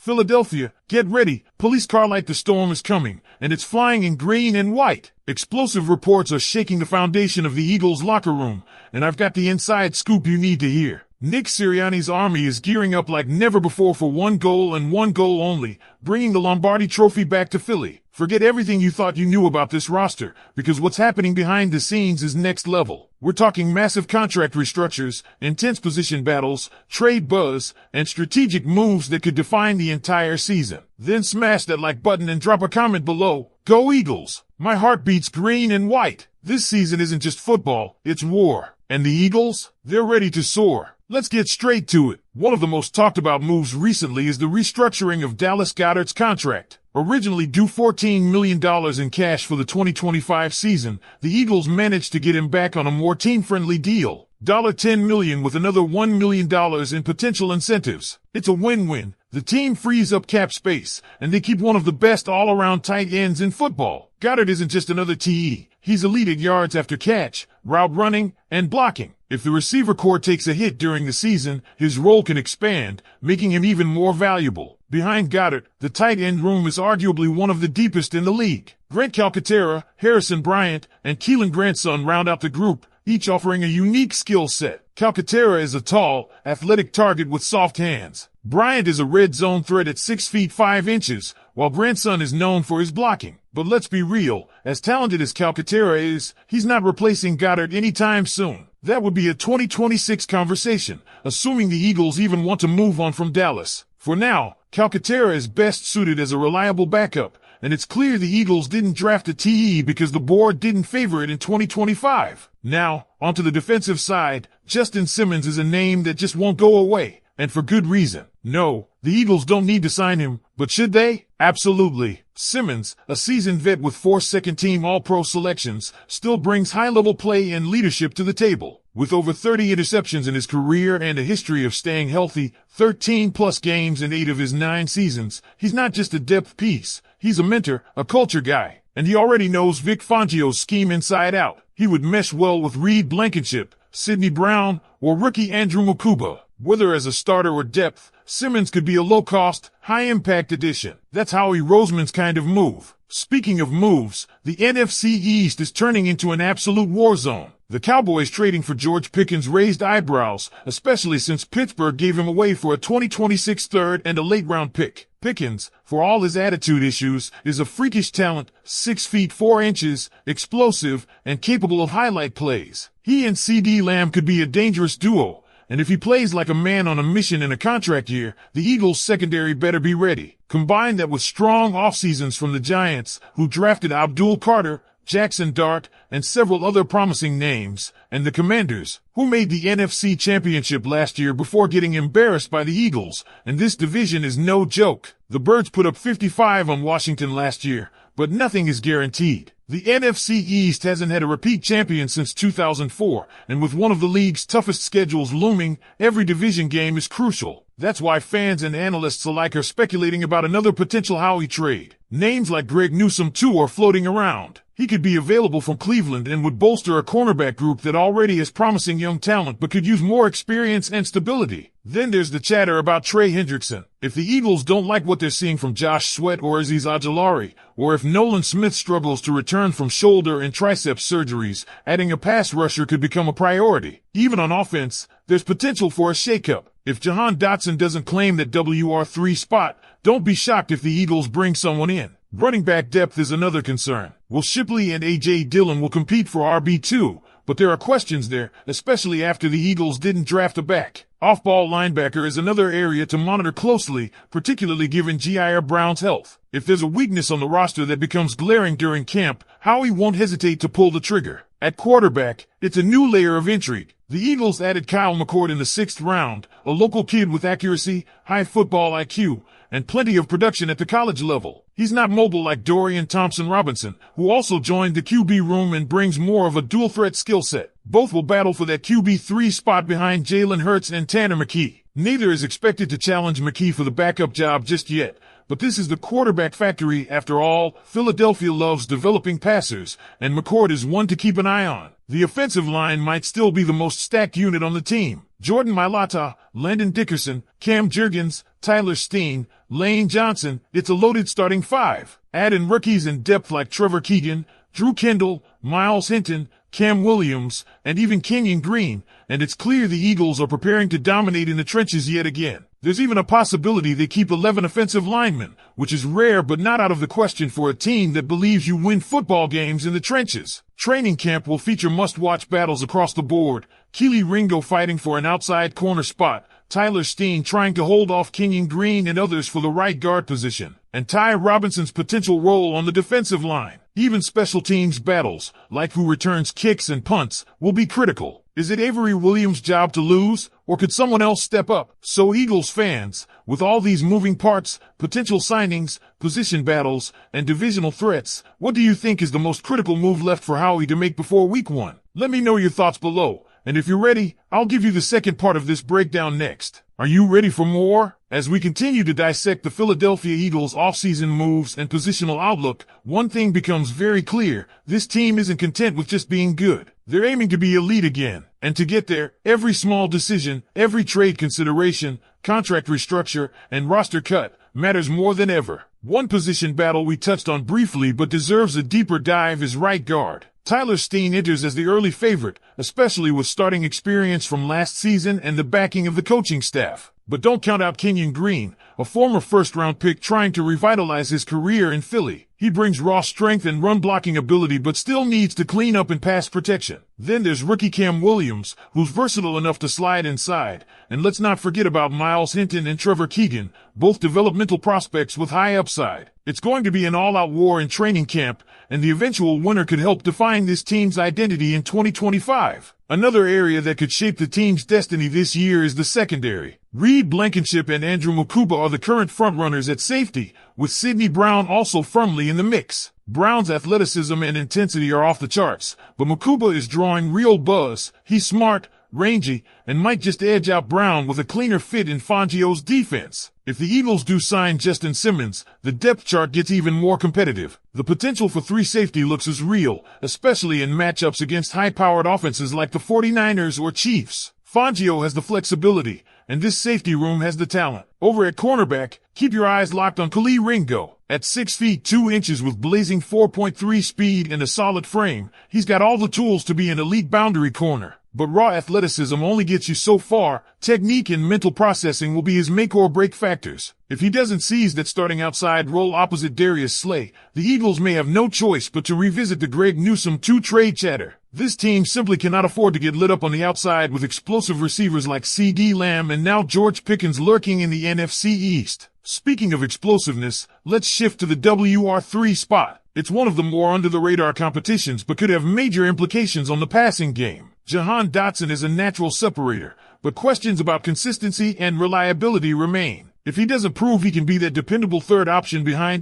Philadelphia, get ready. Police car like the storm is coming, and it's flying in green and white. Explosive reports are shaking the foundation of the Eagles' locker room, and I've got the inside scoop you need to hear. Nick Sirianni's army is gearing up like never before for one goal and one goal only, bringing the Lombardi Trophy back to Philly. Forget everything you thought you knew about this roster, because what's happening behind the scenes is next level. We're talking massive contract restructures, intense position battles, trade buzz, and strategic moves that could define the entire season. Then smash that like button and drop a comment below. Go Eagles! My heart beats green and white. This season isn't just football, it's war. And the Eagles? They're ready to soar. Let's get straight to it. One of the most talked about moves recently is the restructuring of Dallas Goedert's contract. Originally due $14 million in cash for the 2025 season, the Eagles managed to get him back on a more team-friendly deal. $10 million with another $1 million in potential incentives. It's a win-win. The team frees up cap space, and they keep one of the best all-around tight ends in football. Goedert isn't just another TE. He's elite at yards after catch, route running, and blocking. If the receiver core takes a hit during the season, his role can expand, making him even more valuable. Behind Goedert, the tight end room is arguably one of the deepest in the league. Grant Calcaterra, Harrison Bryant, and Keelan Grandson round out the group, each offering a unique skill set. Calcaterra is a tall, athletic target with soft hands. Bryant is a red zone threat at 6 feet 5 inches, while Grandson is known for his blocking. But let's be real, as talented as Calcaterra is, he's not replacing Goedert anytime soon. That would be a 2026 conversation, assuming the Eagles even want to move on from Dallas. For now, Calcaterra is best suited as a reliable backup, and it's clear the Eagles didn't draft a TE because the board didn't favor it in 2025. Now, onto the defensive side, Justin Simmons is a name that just won't go away, and for good reason. No, the Eagles don't need to sign him, but should they? Absolutely. Simmons, a seasoned vet with 4 second-team All-Pro selections, still brings high-level play and leadership to the table. With over 30 interceptions in his career and a history of staying healthy, 13-plus games in 8 of his 9 seasons, he's not just a depth piece. He's a mentor, a culture guy, and he already knows Vic Fangio's scheme inside out. He would mesh well with Reed Blankenship, Sidney Brown, or rookie Andrew Mukuba. Whether as a starter or depth, Simmons could be a low-cost, high-impact addition. That's Howie Roseman's kind of move. Speaking of moves, the NFC East is turning into an absolute war zone. The Cowboys trading for George Pickens raised eyebrows, especially since Pittsburgh gave him away for a 2026 third and a late-round pick. Pickens, for all his attitude issues, is a freakish talent, 6 feet 4 inches, explosive, and capable of highlight plays. He and CD Lamb could be a dangerous duo. And if he plays like a man on a mission in a contract year, the Eagles' secondary better be ready. Combine that with strong off-seasons from the Giants, who drafted Abdul Carter, Jackson Dart, and several other promising names, and the Commanders, who made the NFC Championship last year before getting embarrassed by the Eagles, and this division is no joke. The Birds put up 55 on Washington last year, but nothing is guaranteed. The NFC East hasn't had a repeat champion since 2004, and with one of the league's toughest schedules looming, every division game is crucial. That's why fans and analysts alike are speculating about another potential Howie trade. Names like Greg Newsome too are floating around. He could be available from Cleveland and would bolster a cornerback group that already has promising young talent but could use more experience and stability. Then there's the chatter about Trey Hendrickson. If the Eagles don't like what they're seeing from Josh Sweat or Azeez Ojulari, or if Nolan Smith struggles to return from shoulder and tricep surgeries, adding a pass rusher could become a priority. Even on offense, there's potential for a shakeup. If Jahan Dotson doesn't claim that WR3 spot, don't be shocked if the Eagles bring someone in. Running back depth is another concern. Will Shipley and A.J. Dillon will compete for RB2, but there are questions there, especially after the Eagles didn't draft a back. Off-ball linebacker is another area to monitor closely, particularly given Jair Brown's health. If there's a weakness on the roster that becomes glaring during camp, Howie won't hesitate to pull the trigger. At quarterback, it's a new layer of intrigue. The Eagles added Kyle McCord in the 6th round, a local kid with accuracy, high football IQ, and plenty of production at the college level. He's not mobile like Dorian Thompson-Robinson, who also joined the QB room and brings more of a dual-threat skill set. Both will battle for that QB3 spot behind Jalen Hurts and Tanner McKee. Neither is expected to challenge McKee for the backup job just yet, but this is the quarterback factory after all. Philadelphia loves developing passers, and McCord is one to keep an eye on. The offensive line might still be the most stacked unit on the team. Jordan Mailata, Landon Dickerson, Cam Jurgens, Tyler Steen, Lane Johnson. It's a loaded starting five. Add in rookies in depth like Trevor Keegan, Drew Kendall, Miles Hinton, Cam Williams, and even Kenyon Green, and it's clear the Eagles are preparing to dominate in the trenches yet again. There's even a possibility they keep 11 offensive linemen, which is rare but not out of the question for a team that believes you win football games in the trenches. Training camp will feature must-watch battles across the board. Kelee Ringo fighting for an outside corner spot, Tyler Steen trying to hold off Kenyon Green and others for the right guard position, and Ty Robinson's potential role on the defensive line. Even special teams battles, like who returns kicks and punts, will be critical. Is it Avery Williams' job to lose, or could someone else step up? So Eagles fans, with all these moving parts, potential signings, position battles, and divisional threats, what do you think is the most critical move left for Howie to make before week 1? Let me know your thoughts below, and if you're ready, I'll give you the second part of this breakdown next. Are you ready for more? As we continue to dissect the Philadelphia Eagles' offseason moves and positional outlook, one thing becomes very clear: this team isn't content with just being good. They're aiming to be elite again. And to get there, every small decision, every trade consideration, contract restructure, and roster cut matters more than ever. One position battle we touched on briefly but deserves a deeper dive is right guard. Tyler Steen enters as the early favorite, especially with starting experience from last season and the backing of the coaching staff. But don't count out Kenyon Green, a former first-round pick trying to revitalize his career in Philly. He brings raw strength and run-blocking ability but still needs to clean up in pass protection. Then there's rookie Cam Williams, who's versatile enough to slide inside. And let's not forget about Miles Hinton and Trevor Keegan, both developmental prospects with high upside. It's going to be an all-out war in training camp, and the eventual winner could help define this team's identity in 2025. Another area that could shape the team's destiny this year is the secondary. Reed Blankenship and Andrew Mukuba are the current frontrunners at safety, with Sidney Brown also firmly in the mix. Brown's athleticism and intensity are off the charts, but Mukuba is drawing real buzz. He's smart, rangy, and might just edge out Brown with a cleaner fit in Fangio's defense. If the Eagles do sign Justin Simmons, the depth chart gets even more competitive. The potential for 3 safety looks is real, especially in matchups against high-powered offenses like the 49ers or Chiefs. Fangio has the flexibility, and this safety room has the talent. Over at cornerback, keep your eyes locked on Kelee Ringo. At 6 feet 2 inches with blazing 4.3 speed and a solid frame, he's got all the tools to be an elite boundary corner. But raw athleticism only gets you so far. Technique and mental processing will be his make or break factors. If he doesn't seize that starting outside role opposite Darius Slay, the Eagles may have no choice but to revisit the Greg Newsome 2 trade chatter. This team simply cannot afford to get lit up on the outside with explosive receivers like CeeDee Lamb and now George Pickens lurking in the NFC East. Speaking of explosiveness, let's shift to the WR3 spot. It's one of the more under-the-radar competitions but could have major implications on the passing game. Jahan Dotson is a natural separator, but questions about consistency and reliability remain. If he doesn't prove he can be that dependable third option behind